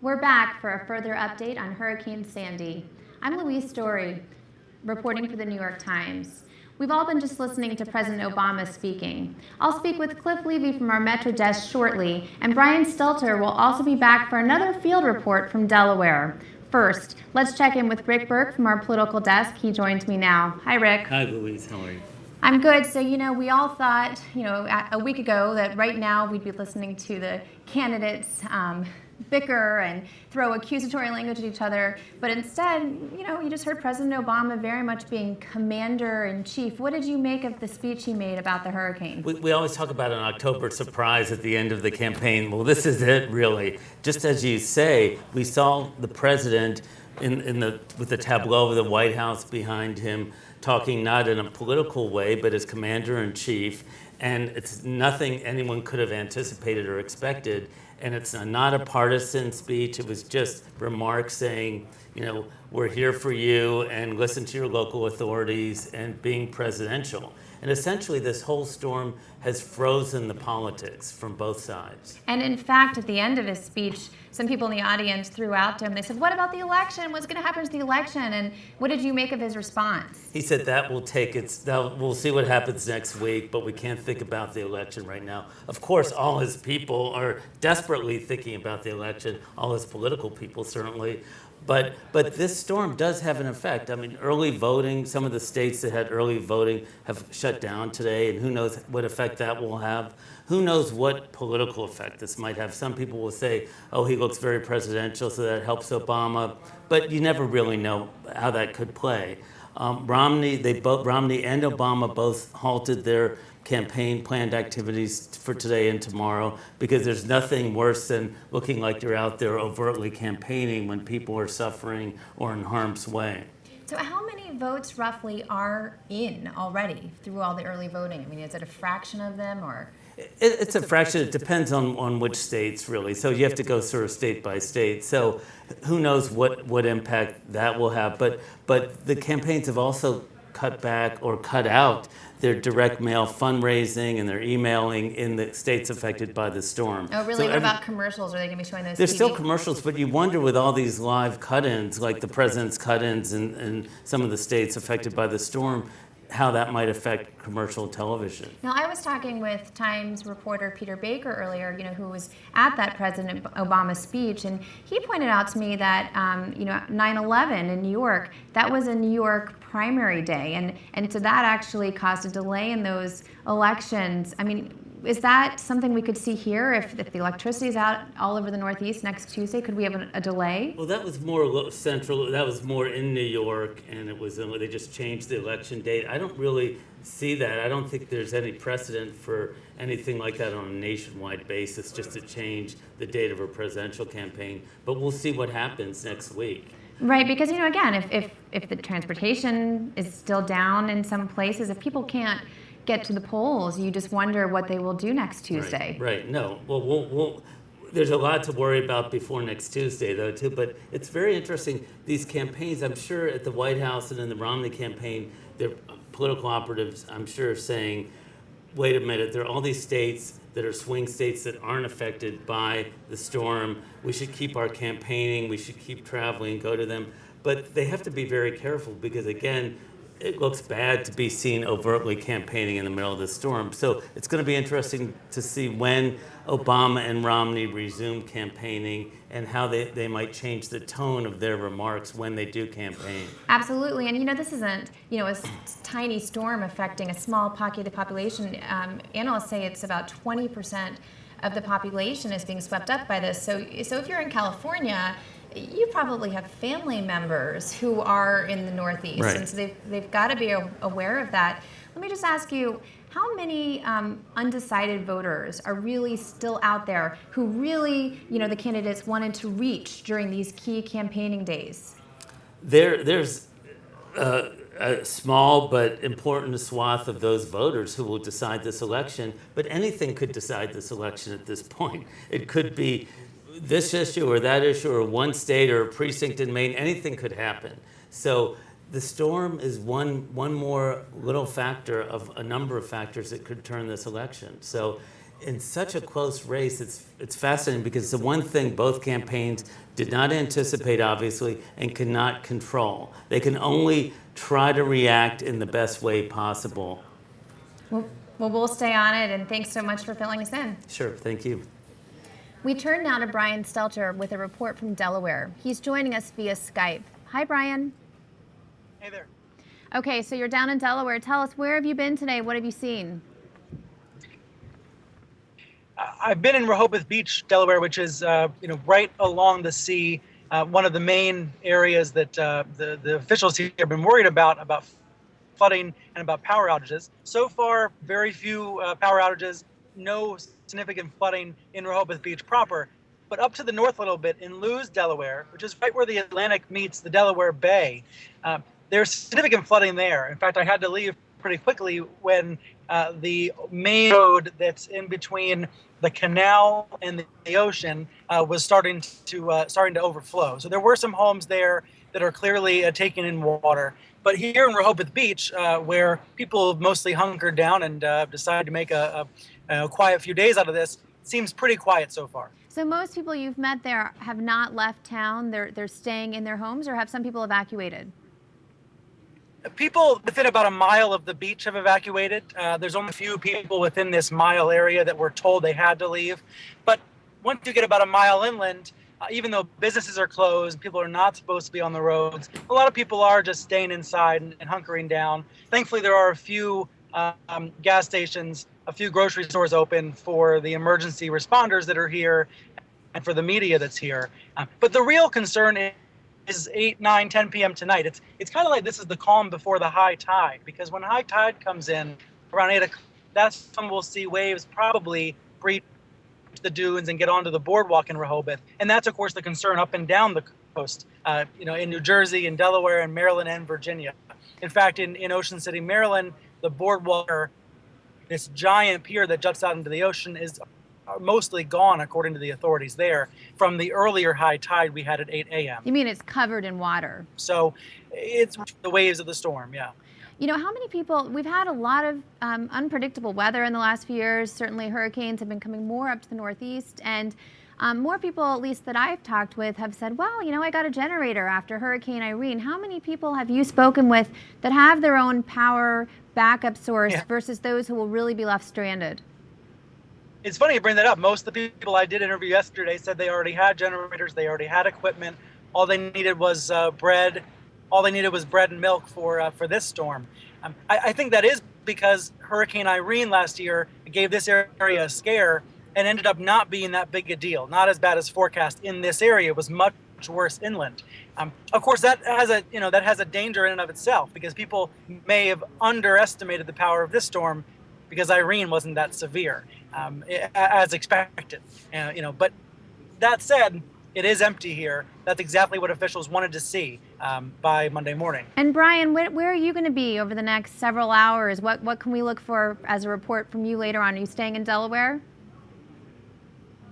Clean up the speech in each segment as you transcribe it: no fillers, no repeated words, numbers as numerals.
We're back for a further update on Hurricane Sandy. I'm Louise Story, reporting for the New York Times. We've all been just listening to President Obama speaking. I'll speak with Cliff Levy from our Metro desk shortly, and Brian Stelter will also be back for another field report from Delaware. First, let's check in with Rick Burke from our political desk. He joins me now. Hi, Rick. Hi, Louise. How are you? I'm good. So, we all thought, a week ago that right now we'd be listening to the candidates bicker and throw accusatory language at each other. But instead, you just heard President Obama very much being commander-in-chief. What did you make of the speech he made about the hurricane? We always talk about an October surprise at the end of the campaign. Well, this is it, really. Just as you say, we saw the president with the tableau of the White House behind him, talking not in a political way, but as commander-in-chief. And it's nothing anyone could have anticipated or expected. And it's not a partisan speech. It was just remarks saying, we're here for you and listen to your local authorities and being presidential. And essentially, this whole storm has frozen the politics from both sides. And in fact, at the end of his speech, some people in the audience threw out to him. They said, what about the election? What's going to happen to the election? And what did you make of his response? He said we'll see what happens next week, but we can't think about the election right now. Of course, all his people are desperately thinking about the election, all his political people certainly. But this storm does have an effect. I mean, early voting, some of the states that had early voting have shut down today, and who knows what effect that will have. Who knows what political effect this might have. Some people will say, oh, he looks very presidential, so that helps Obama. But you never really know how that could play. Romney and Obama both halted their campaign planned activities for today and tomorrow, because there's nothing worse than looking like you're out there overtly campaigning when people are suffering or in harm's way. So how many votes roughly are in already through all the early voting? I mean, is it a fraction of them or? It's a fraction. It depends on which states, really. So you have to go sort of state by state. So who knows what impact that will have. But the campaigns have also cut back or cut out their direct mail fundraising and their emailing in the states affected by the storm. Oh, really? What about commercials? Are they going to be showing those? There's TV? Still commercials, but you wonder with all these live cut-ins, like the president's cut-ins in some of the states affected by the storm, how that might affect commercial television. Now, I was talking with Times reporter Peter Baker earlier, who was at that President Obama speech, and he pointed out to me that, 9/11 in New York, that was a New York primary day, and so that actually caused a delay in those elections. I mean, is that something we could see here if the electricity is out all over the Northeast next Tuesday? Could we have a delay? Well, that was more central. That was more in New York, and they just changed the election date. I don't really see that. I don't think there's any precedent for anything like that on a nationwide basis, just to change the date of a presidential campaign. But we'll see what happens next week. Right, because again, if the transportation is still down in some places, if people can't get to the polls, you just wonder what they will do next Tuesday. Right. No. Well, there's a lot to worry about before next Tuesday, though, too. But it's very interesting. These campaigns, I'm sure at the White House and in the Romney campaign, their political operatives, I'm sure, are saying, wait a minute, there are all these states that are swing states that aren't affected by the storm. We should keep our campaigning. We should keep traveling, go to them. But they have to be very careful because, again, it looks bad to be seen overtly campaigning in the middle of the storm. So it's going to be interesting to see when Obama and Romney resume campaigning and how they might change the tone of their remarks when they do campaign. Absolutely. And this isn't, a tiny storm affecting a small pocket of the population. Analysts say it's about 20% of the population is being swept up by this. So if you're in California, you probably have family members who are in the Northeast, right. And so they've got to be aware of that. Let me just ask you, how many undecided voters are really still out there who really, the candidates wanted to reach during these key campaigning days? There's a small but important swath of those voters who will decide this election, but anything could decide this election at this point. It could be this issue or that issue or one state or a precinct in Maine. Anything could happen. So the storm is one more little factor of a number of factors that could turn this election. So in such a close race, it's fascinating because the one thing both campaigns did not anticipate, obviously, and could not control. They can only try to react in the best way possible. Well, we'll stay on it, and thanks so much for filling us in. Sure, thank you. We turn now to Brian Stelter with a report from Delaware. He's joining us via Skype. Hi, Brian. Hey there. Okay, so you're down in Delaware. Tell us, where have you been today? What have you seen? I've been in Rehoboth Beach, Delaware, which is right along the sea. One of the main areas that the officials here have been worried about flooding and about power outages. So far, very few power outages, no significant flooding in Rehoboth Beach proper. But up to the north a little bit, in Lewes, Delaware, which is right where the Atlantic meets the Delaware Bay, there's significant flooding there. In fact, I had to leave pretty quickly when the main road that's in between the canal and the ocean was starting to overflow. So there were some homes there that are clearly taking in water. But here in Rehoboth Beach, where people have mostly hunkered down and decided to make a quiet few days out of this, it seems pretty quiet so far. So most people you've met there have not left town. They're staying in their homes, or have some people evacuated? People within about a mile of the beach have evacuated. There's only a few people within this mile area that were told they had to leave. But once you get about a mile inland, even though businesses are closed, people are not supposed to be on the roads, a lot of people are just staying inside and hunkering down. Thankfully, there are a few gas stations, a few grocery stores open for the emergency responders that are here and for the media that's here. But the real concern is 8, 9, 10 p.m. tonight. It's kind of like this is the calm before the high tide, because when high tide comes in around 8 o'clock, that's when we'll see waves probably breach the dunes and get onto the boardwalk in Rehoboth. And that's, of course, the concern up and down the coast, in New Jersey and Delaware and Maryland and Virginia. In fact, in Ocean City, Maryland, the boardwalk, this giant pier that juts out into the ocean, is mostly gone, according to the authorities there, from the earlier high tide we had at 8 a.m. You mean it's covered in water? So it's the waves of the storm, yeah. You know, how many people, we've had a lot of unpredictable weather in the last few years. Certainly hurricanes have been coming more up to the northeast, and more people, at least that I've talked with, have said, well, I got a generator after Hurricane Irene. How many people have you spoken with that have their own power backup source versus those who will really be left stranded? It's funny you bring that up. Most of the people I did interview yesterday said they already had generators, they already had equipment. All they needed was bread. All they needed was bread and milk for this storm. I think that is because Hurricane Irene last year gave this area a scare and ended up not being that big a deal. Not as bad as forecast in this area. It was much worse inland. Of course, that has a danger in and of itself, because people may have underestimated the power of this storm because Irene wasn't that severe as expected. But that said, it is empty here. That's exactly what officials wanted to see by Monday morning. And Brian, where are you going to be over the next several hours? What can we look for as a report from you later on? Are you staying in Delaware?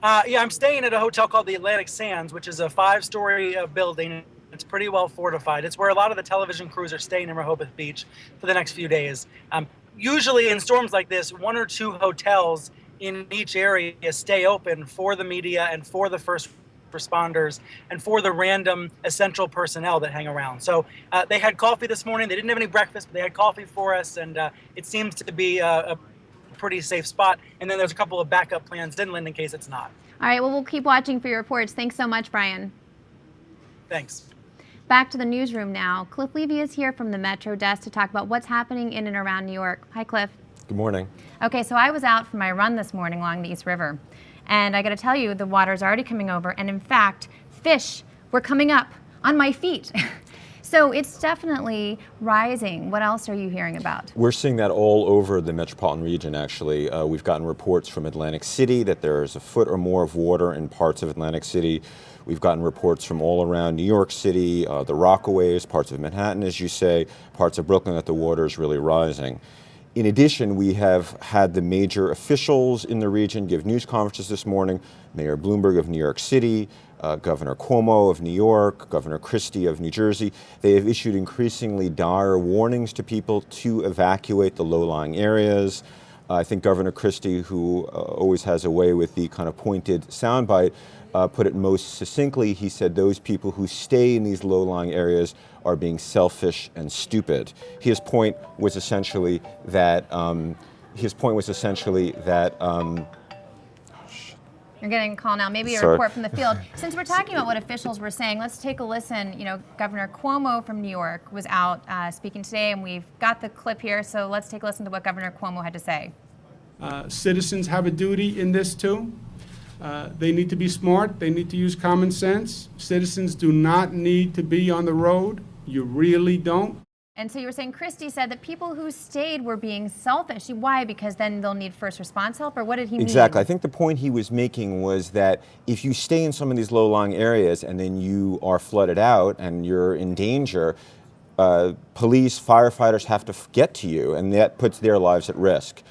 Yeah, I'm staying at a hotel called the Atlantic Sands, which is a 5-story building. It's pretty well fortified. It's where a lot of the television crews are staying in Rehoboth Beach for the next few days. Usually in storms like this, 1 or 2 hotels in each area stay open for the media and for the first responders and for the random essential personnel that hang around. So they had coffee this morning. They didn't have any breakfast, but they had coffee for us, and it seems to be a pretty safe spot. And then there's a couple of backup plans inland in case it's not. All right, well, we'll keep watching for your reports. Thanks so much, Brian. Thanks. Back to the newsroom now. Cliff Levy is here from the Metro Desk to talk about what's happening in and around New York. Hi, Cliff. Good morning. Okay, so I was out for my run this morning along the East River, and I got to tell you, the water's already coming over, and in fact, fish were coming up on my feet. So it's definitely rising. What else are you hearing about? We're seeing that all over the metropolitan region, actually. We've gotten reports from Atlantic City that there's a foot or more of water in parts of Atlantic City. We've gotten reports from all around New York City, the Rockaways, parts of Manhattan, as you say, parts of Brooklyn, that the water is really rising. In addition, we have had the major officials in the region give news conferences this morning. Mayor Bloomberg of New York City, Governor Cuomo of New York, Governor Christie of New Jersey. They have issued increasingly dire warnings to people to evacuate the low-lying areas. I think Governor Christie, who always has a way with the kind of pointed soundbite, put it most succinctly. He said those people who stay in these low-lying areas are being selfish and stupid. His point was essentially that. You're getting a call now, maybe a Sorry. report from the field. Since we're talking about what officials were saying, let's take a listen. Governor Cuomo from New York was out speaking today, and we've got the clip here, so let's take a listen to what Governor Cuomo had to say. Citizens have a duty in this too. They need to be smart. They need to use common sense. Citizens do not need to be on the road. You really don't. And so you were saying Christie said that people who stayed were being selfish. Why? Because then they'll need first response help? Or what did he mean? Exactly. I think the point he was making was that if you stay in some of these low-lying areas and then you are flooded out and you're in danger, police, firefighters have to get to you, and that puts their lives at risk.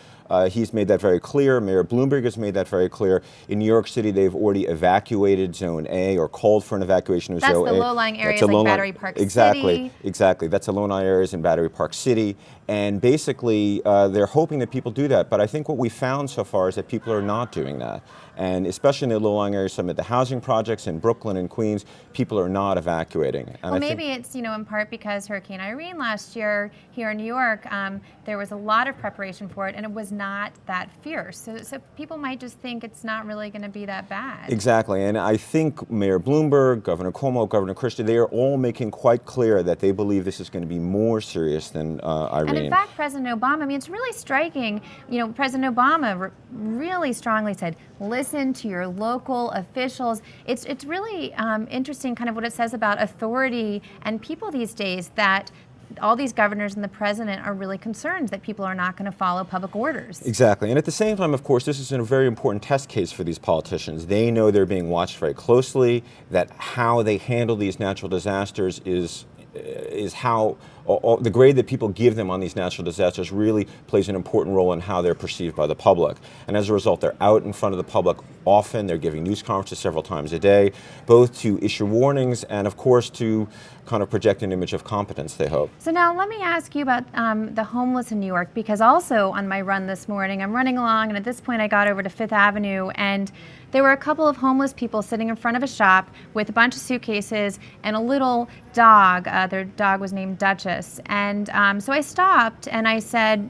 He's made that very clear. Mayor Bloomberg has made that very clear. In New York City, they've already evacuated Zone A or called for an evacuation of Zone A. That's the low-lying areas like Battery Park Exactly, City. exactly. That's the low-lying areas in Battery Park City. And basically, they're hoping that people do that. But I think what we found so far is that people are not doing that. And especially in the low-lying areas, some of the housing projects in Brooklyn and Queens, people are not evacuating. And well, maybe it's, in part because Hurricane Irene last year here in New York, there was a lot of preparation for it, and it was not that fierce. So people might just think it's not really going to be that bad. Exactly. And I think Mayor Bloomberg, Governor Cuomo, Governor Christie, they are all making quite clear that they believe this is going to be more serious than Irene. And in fact, President Obama, it's really striking. President Obama really strongly said, listen to your local officials. It's really interesting kind of what it says about authority and people these days, that all these governors and the president are really concerned that people are not going to follow public orders. Exactly. And at the same time, of course, this is a very important test case for these politicians. They know they're being watched very closely, that how they handle these natural disasters is how the grade that people give them on these natural disasters really plays an important role in how they're perceived by the public. And as a result, they're out in front of the public often. They're giving news conferences several times a day, both to issue warnings and, of course, to kind of project an image of competence, they hope. So now let me ask you about the homeless in New York, because also on my run this morning, I'm running along, and at this point I got over to Fifth Avenue, and there were a couple of homeless people sitting in front of a shop with a bunch of suitcases and a little dog. Their dog was named Duchess. And so I stopped and I said,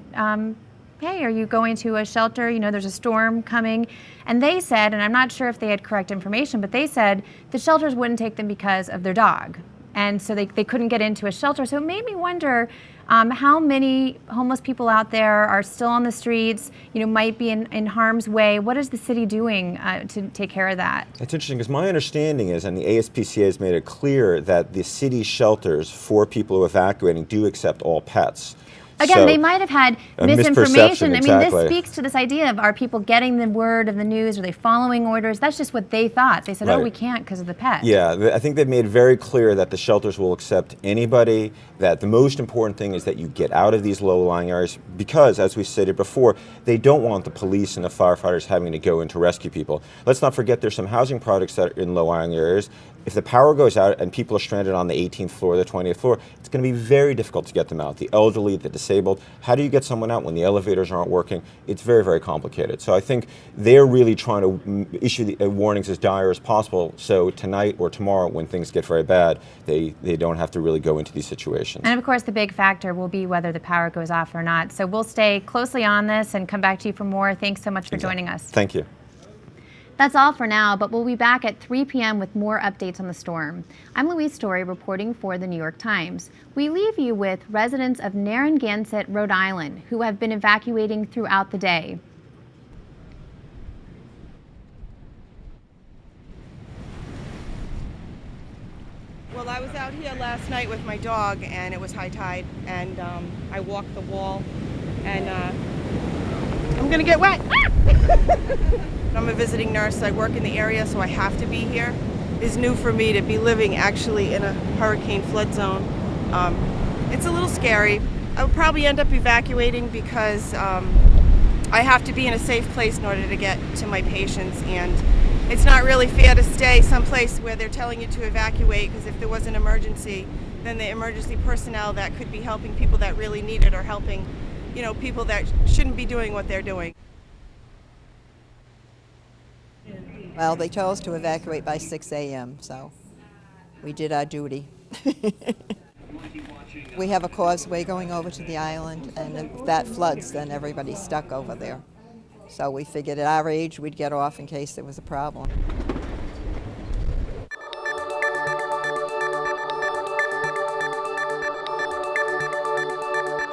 hey, are you going to a shelter? There's a storm coming. And they said, and I'm not sure if they had correct information, but they said the shelters wouldn't take them because of their dog. And so they couldn't get into a shelter. So it made me wonder how many homeless people out there are still on the streets, might be in harm's way. What is the city doing to take care of that? That's interesting, because my understanding is, and the ASPCA has made it clear, that the city shelters for people who are evacuating do accept all pets. Again, So, they might have had a misinformation. misperception, I mean, exactly. this speaks to this idea of, are people getting the word of the news? Are they following orders? That's just what they thought. They said, oh, Right. we can't because of the pet. Yeah, I think they've made very clear that the shelters will accept anybody, that the most important thing is that you get out of these low-lying areas because, as we stated before, they don't want the police and the firefighters having to go in to rescue people. Let's not forget there's some housing projects that are in low-lying areas. If the power goes out and people are stranded on the 18th floor, the 20th floor, it's going to be very difficult to get them out. The elderly, the disabled, how do you get someone out when the elevators aren't working? It's very, very complicated. So I think they're really trying to issue the warnings as dire as possible, so tonight or tomorrow when things get very bad, they don't have to really go into these situations. And of course, the big factor will be whether the power goes off or not. So we'll stay closely on this and come back to you for more. Thanks so much for joining us. Thank you. That's all for now, but we'll be back at 3 p.m. with more updates on the storm. I'm Louise Story reporting for the New York Times. We leave you with residents of Narragansett, Rhode Island, who have been evacuating throughout the day. Well, I was out here last night with my dog, and it was high tide, and I walked the wall, and I'm gonna get wet. I'm a visiting nurse. I work in the area, so I have to be here. It's new for me to be living actually in a hurricane flood zone. It's a little scary. I would probably end up evacuating because I have to be in a safe place in order to get to my patients, and it's not really fair to stay someplace where they're telling you to evacuate, because if there was an emergency, then the emergency personnel that could be helping people that really need it are helping, people that shouldn't be doing what they're doing. Well, they told us to evacuate by 6 a.m., so we did our duty. We have a causeway going over to the island, and if that floods, then everybody's stuck over there. So we figured at our age we'd get off in case there was a problem.